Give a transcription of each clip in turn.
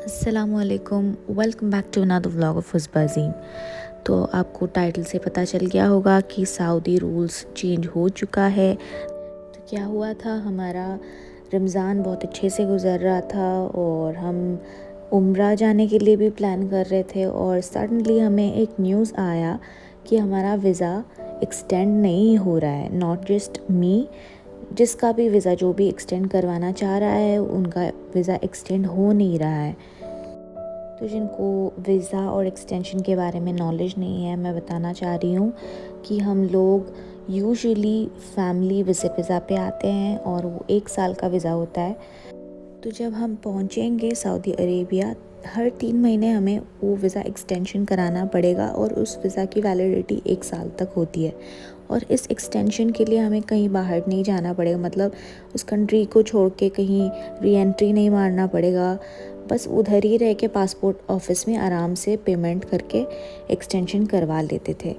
अस्सलामुअलैकुम, welcome back to another vlog of हुस्बाज़ीन। तो आपको टाइटल से पता चल गया होगा कि सऊदी रूल्स चेंज हो चुका है। तो क्या हुआ था, हमारा रमज़ान बहुत अच्छे से गुज़र रहा था और हम उम्रा जाने के लिए भी प्लान कर रहे थे और सडनली हमें एक न्यूज़ आया कि हमारा वीज़ा एक्सटेंड नहीं हो रहा है। नॉट जस्ट मी, जिसका भी वीज़ा जो भी एक्सटेंड करवाना चाह रहा है उनका वीज़ा एक्सटेंड हो नहीं रहा है। तो जिनको वीज़ा और एक्सटेंशन के बारे में नॉलेज नहीं है, मैं बताना चाह रही हूँ कि हम लोग यूजुअली फैमिली वीज़ा पे आते हैं और वो 1 साल का वीज़ा होता है। तो जब हम पहुँचेंगे सऊदी अरेबिया, हर 3 महीने हमें वो वीज़ा एक्सटेंशन कराना पड़ेगा और उस वीज़ा की वैलिडिटी 1 साल तक होती है। और इस एक्सटेंशन के लिए हमें कहीं बाहर नहीं जाना पड़ेगा, मतलब उस कंट्री को छोड़ के कहीं री एंट्री नहीं मारना पड़ेगा। बस उधर ही रह के पासपोर्ट ऑफिस में आराम से पेमेंट करके एक्सटेंशन करवा लेते थे।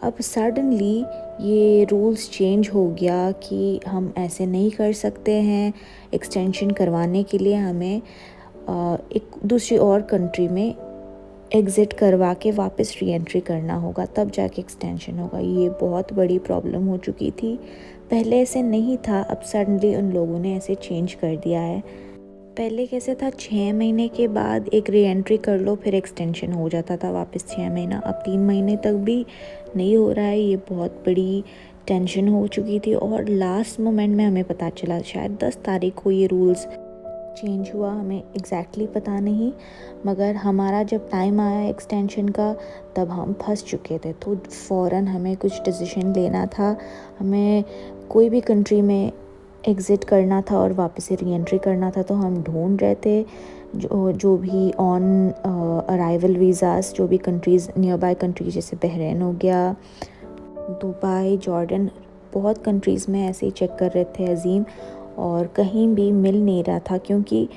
अब सडनली ये रूल्स चेंज हो गया कि हम ऐसे नहीं कर सकते हैं। एक्सटेंशन करवाने के लिए हमें एक दूसरी और कंट्री में एग्ज़िट करवा के वापस री एंट्री करना होगा, तब जाके एक्सटेंशन होगा। ये बहुत बड़ी प्रॉब्लम हो चुकी थी, पहले ऐसे नहीं था। अब सडनली उन लोगों ने ऐसे चेंज कर दिया है। पहले कैसे था, 6 महीने के बाद एक री एंट्री कर लो फिर एक्सटेंशन हो जाता था वापस 6 महीना। अब 3 महीने तक भी नहीं हो रहा है। ये बहुत बड़ी टेंशन हो चुकी थी और लास्ट मोमेंट में हमें पता चला, शायद 10 तारीख को ये रूल्स चेंज हुआ, हमें एग्जैक्टली पता नहीं। मगर हमारा जब टाइम आया एक्सटेंशन का तब हम फंस चुके थे। तो फ़ौरन हमें कुछ डिसीजन लेना था। हमें कोई भी कंट्री में एग्ज़िट करना था और वापस से री एंट्री करना था। तो हम ढूंढ रहे थे जो भी ऑन अराइवल वीज़ास, जो भी कंट्रीज़ नियर बाय कंट्रीज जैसे बहरीन हो गया, दुबई, जॉर्डन, बहुत कंट्रीज़ में ऐसे ही चेक कर रहे थे अज़ीम, और कहीं भी मिल नहीं रहा था क्योंकि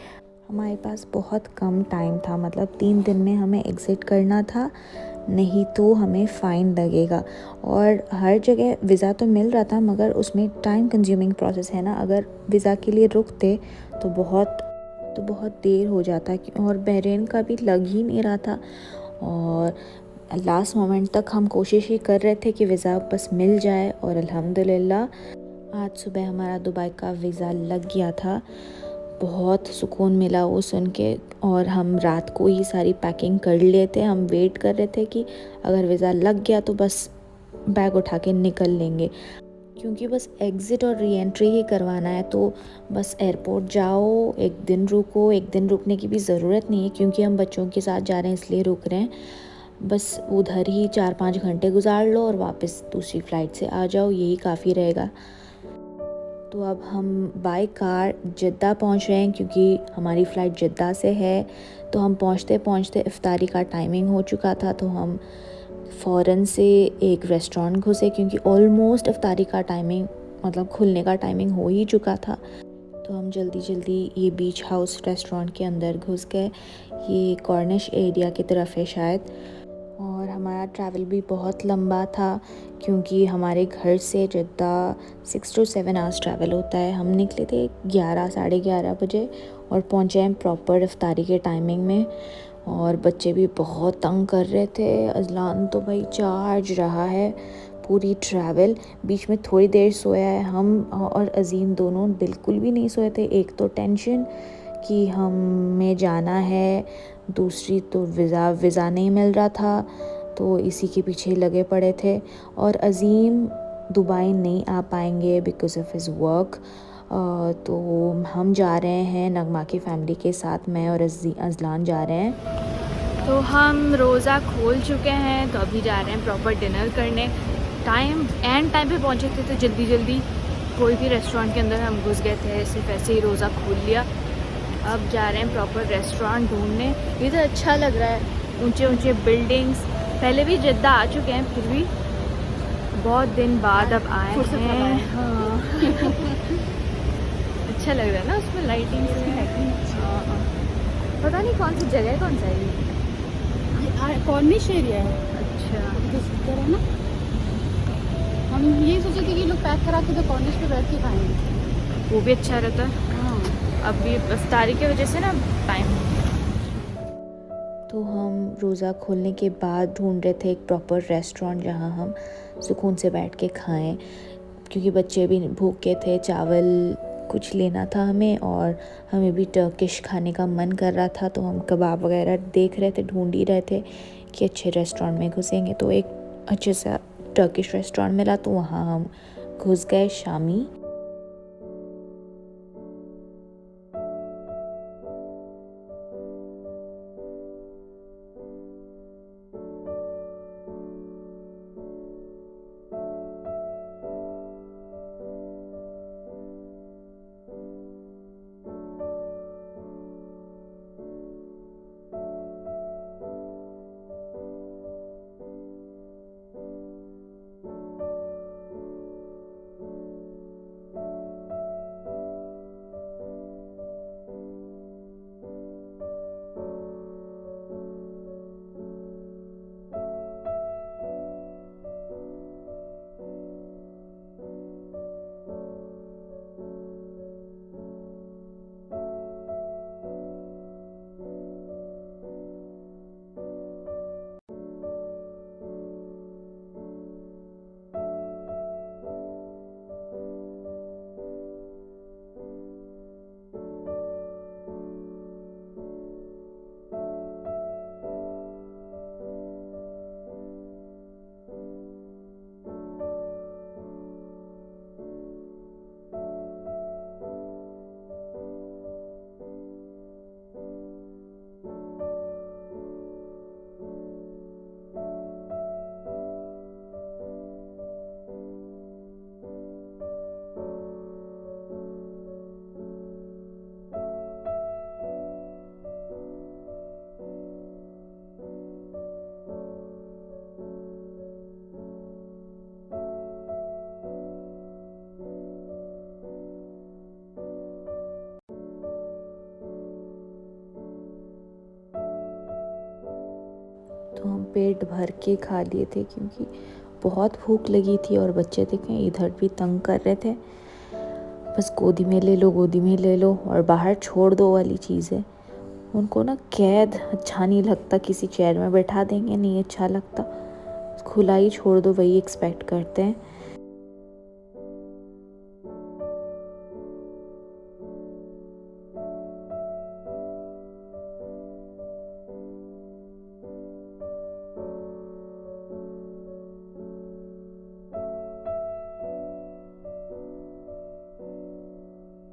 हमारे पास बहुत कम टाइम था। मतलब 3 दिन में हमें एग्ज़िट करना था, नहीं तो हमें फ़ाइन लगेगा। और हर जगह वीज़ा तो मिल रहा था मगर उसमें टाइम कंज्यूमिंग प्रोसेस है ना। अगर वीज़ा के लिए रुकते तो बहुत देर हो जाता और बहरीन का भी लग ही नहीं रहा था। और लास्ट मोमेंट तक हम कोशिश ही कर रहे थे कि वीज़ा बस मिल जाए और अल्हम्दुलिल्लाह आज सुबह हमारा दुबई का वीज़ा लग गया था। बहुत सुकून मिला वो सुन के। और हम रात को ही सारी पैकिंग कर लिए थे। हम वेट कर रहे थे कि अगर वीज़ा लग गया तो बस बैग उठा के निकल लेंगे, क्योंकि बस एग्ज़िट और री एंट्री ही करवाना है। तो बस एयरपोर्ट जाओ, एक दिन रुको। एक दिन रुकने की भी ज़रूरत नहीं है क्योंकि हम बच्चों के साथ जा रहे हैं इसलिए रुक रहे हैं। बस उधर ही 4-5 घंटे गुजार लो और वापस दूसरी फ़्लाइट से आ जाओ, यही काफ़ी रहेगा। तो अब हम बाय कार जद्दा पहुंच रहे हैं क्योंकि हमारी फ़्लाइट जद्दा से है। तो हम पहुंचते पहुंचते इफ्तारी का टाइमिंग हो चुका था। तो हम फ़ौरन से एक रेस्टोरेंट घुसे क्योंकि ऑलमोस्ट इफ्तारी का टाइमिंग, मतलब खुलने का टाइमिंग हो ही चुका था। तो हम जल्दी जल्दी ये बीच हाउस रेस्टोरेंट के अंदर घुस गए। ये कॉर्निश एरिया की तरफ है शायद। और हमारा ट्रैवल भी बहुत लंबा था क्योंकि हमारे घर से जद्दा 6 to 7 आवर्स ट्रैवल होता है। हम निकले थे 11, साढ़े 11 बजे और पहुँचे हैं प्रॉपर इफ्तारी के टाइमिंग में। और बच्चे भी बहुत तंग कर रहे थे। अजलान तो भाई चार्ज रहा है पूरी ट्रैवल। बीच में थोड़ी देर सोया है। हम और अज़ीम दोनों बिल्कुल भी नहीं सोए थे। एक तो टेंशन कि हमें जाना है, दूसरी तो वीज़ा नहीं मिल रहा था, तो इसी के पीछे लगे पड़े थे। और अज़ीम दुबई नहीं आ पाएंगे बिकॉज़ ऑफ हिज़ वर्क। तो हम जा रहे हैं नगमा की फ़ैमिली के साथ, मैं और अज़लान जा रहे हैं। तो हम रोज़ा खोल चुके हैं, तो अभी जा रहे हैं प्रॉपर डिनर करने। टाइम पे पहुंचे थे तो जल्दी जल्दी कोई भी रेस्टोरेंट के अंदर हम घुस गए थे, सिर्फ ऐसे ही रोज़ा खोल लिया। अब जा रहे हैं प्रॉपर रेस्टोरेंट ढूंढने। इधर अच्छा लग रहा है, ऊंचे ऊंचे बिल्डिंग्स। पहले भी जद्दा आ चुके हैं, फिर भी बहुत दिन बाद अब आए हैं। हाँ अच्छा लग रहा है ना, उसमें लाइटिंग हाँ। पता नहीं कौन सी जगह है, कौन सा है कॉर्निश एरिया है। अच्छा, तो है ना, हम यही सोचे थे कि लोग पैक करा के तो कॉर्निश पे बैठ के खाएंगे। वो भी अच्छा रहता है। हाँ, अभी इफ्तारी की वजह से ना टाइम तो हम रोज़ा खोलने के बाद ढूंढ रहे थे एक प्रॉपर रेस्टोरेंट जहाँ हम सुकून से बैठ के खाएं, क्योंकि बच्चे भी भूखे थे। चावल कुछ लेना था हमें और हमें भी टर्किश खाने का मन कर रहा था, तो हम कबाब वगैरह देख रहे थे, ढूंढ ही रहे थे कि अच्छे रेस्टोरेंट में घुसेंगे। तो एक अच्छे सा टर्किश रेस्टोरेंट मिला, तो वहाँ हम घुस गए, शामी। तो हम पेट भर के खा लिए थे, क्योंकि बहुत भूख लगी थी और बच्चे देखें इधर भी तंग कर रहे थे, बस गोदी में ले लो, गोदी में ले लो और बाहर छोड़ दो वाली चीज़ है। उनको ना कैद अच्छा नहीं लगता, किसी चेयर में बैठा देंगे नहीं अच्छा लगता, खुला ही छोड़ दो, वही एक्सपेक्ट करते हैं।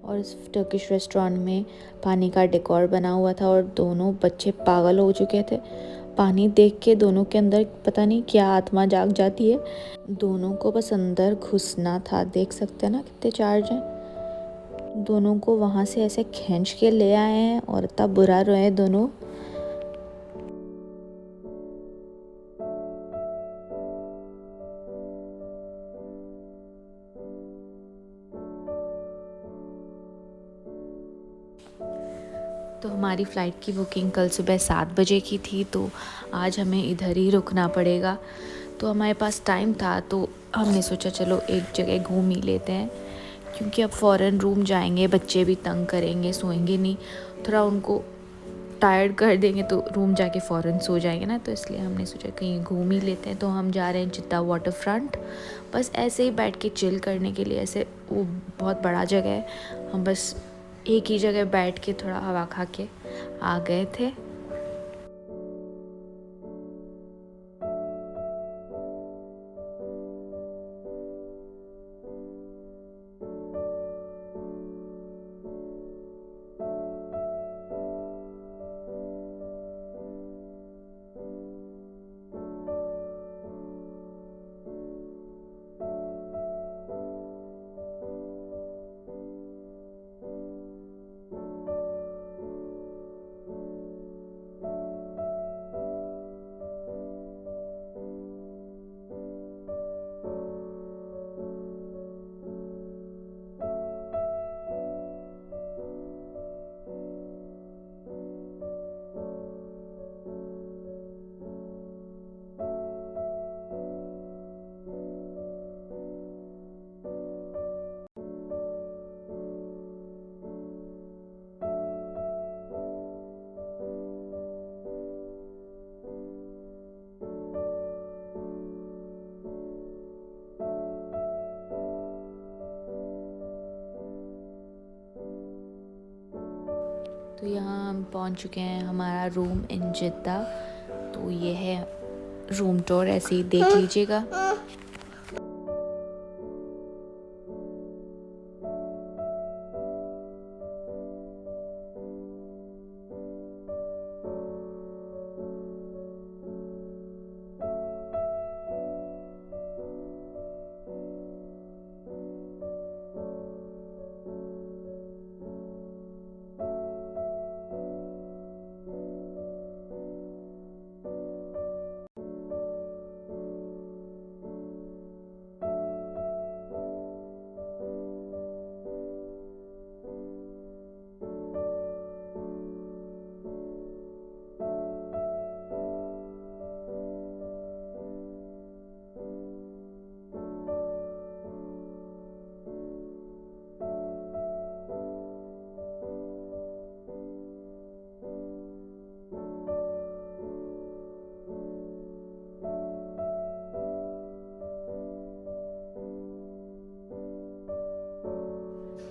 और इस टर्किश रेस्टोरेंट में पानी का डेकोर बना हुआ था और दोनों बच्चे पागल हो चुके थे। पानी देख के दोनों के अंदर पता नहीं क्या आत्मा जाग जाती है, दोनों को बस अंदर घुसना था। देख सकते हैं ना कितने चार्ज हैं। दोनों को वहाँ से ऐसे खींच के ले आए हैं और इतना बुरा रोए दोनों। तो हमारी फ़्लाइट की बुकिंग कल सुबह 7 बजे की थी, तो आज हमें इधर ही रुकना पड़ेगा। तो हमारे पास टाइम था, तो हमने सोचा चलो एक जगह घूम ही लेते हैं, क्योंकि अब फ़ौरन रूम जाएंगे, बच्चे भी तंग करेंगे, सोएंगे नहीं, थोड़ा उनको टायर्ड कर देंगे तो रूम जाके फ़ौरन सो जाएंगे ना, तो इसलिए हमने सोचा कहीं घूम ही लेते हैं। तो हम जा रहे हैं चित्ता वाटर फ्रंट, बस ऐसे ही बैठ के चिल करने के लिए। ऐसे वो बहुत बड़ा जगह है, हम बस एक ही जगह बैठ के थोड़ा हवा खा के आ गए थे। तो यहाँ हम पहुँच चुके हैं हमारा रूम इन जिद्दा। तो ये है रूम टूर, ऐसे ही देख लीजिएगा।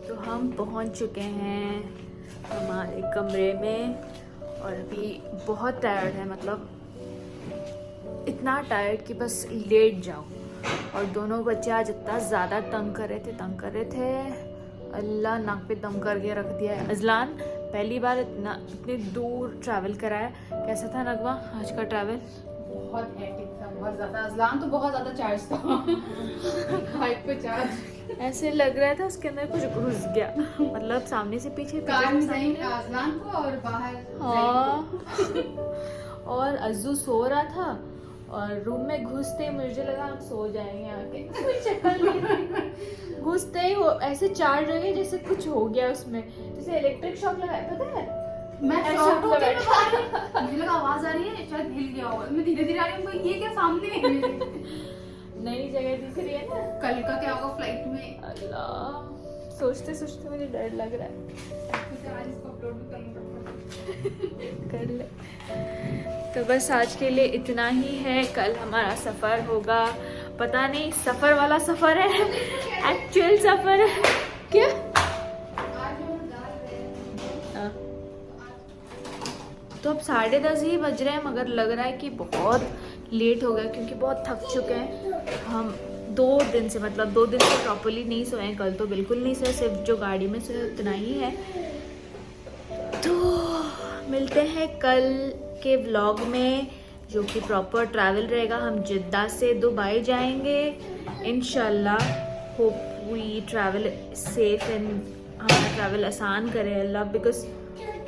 तो हम पहुंच चुके हैं हमारे कमरे में और अभी बहुत टायर्ड है, मतलब इतना टायर्ड कि बस लेट जाओ। और दोनों बच्चे आज इतना ज़्यादा तंग कर रहे थे, अल्लाह नाक पे दम करके रख दिया है। अजलान पहली बार इतनी दूर ट्रैवल करा है। कैसा था नगमा आज का ट्रैवल? बहुत हेक्टिक था, बहुत ज़्यादा। अजलान तो बहुत ज़्यादा चार्ज था। हाइप पे चार्ज। ऐसे लग रहा था उसके अंदर कुछ घुस गया, मतलब सामने से पीछे कार में अजलान को और बाहर। हाँ। और अज्जू सो रहा था और रूम में घुसते ही मुझे लगा हम सो जाएंगे आके। कोई चक्कर नहीं, घुसते ही ऐसे चार्ज हो गए जैसे कुछ हो गया उसमें, जैसे इलेक्ट्रिक शॉक लगा, पता है? मैं ऐसा शॉक हो गई, बैठा। मुझे लगा आवाज आ रही है, शायद हिल गया होगा। मैं धीरे धीरे आ रही हूँ, ये क्या सामने है मेरे? नई जगह दिख रही है ना। कल का क्या होगा फ्लाइट में? अल्लाह, सोचते सोचते मुझे डर लग रहा है। आज इसको अपलोड भी करूँगा। कर ले। तो बस आज के लिए इतना ही है। कल हमारा सफ़र होगा, पता नहीं सफ़र वाला सफ़र है एक्चुअल सफ़र है क्या? तो अब 10:30 ही बज रहे हैं, मगर लग रहा है कि बहुत लेट हो गया क्योंकि बहुत थक चुके हैं हम। 2 दिन से, मतलब 2 दिन से प्रॉपरली नहीं सोए हैं। कल तो बिल्कुल नहीं सोए, सिर्फ जो गाड़ी में सोए उतना ही है। तो मिलते हैं कल के व्लॉग में, जो कि प्रॉपर ट्रैवल रहेगा। हम जिद्दा से दुबई जाएंगे इंशाल्लाह। Hope we travel safe and हमारा ट्रैवल आसान करे अल्लाह, बिकॉज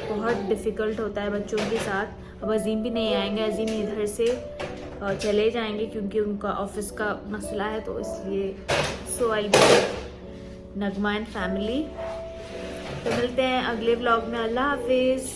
बहुत डिफ़िकल्ट होता है बच्चों के साथ। अब अजीम भी नहीं आएंगे, अजीम इधर से चले जाएंगे क्योंकि उनका ऑफिस का मसला है, तो इसलिए सो आई बी नगमा एंड फैमिली। तो मिलते हैं अगले व्लॉग में। अल्लाह हाफिज़।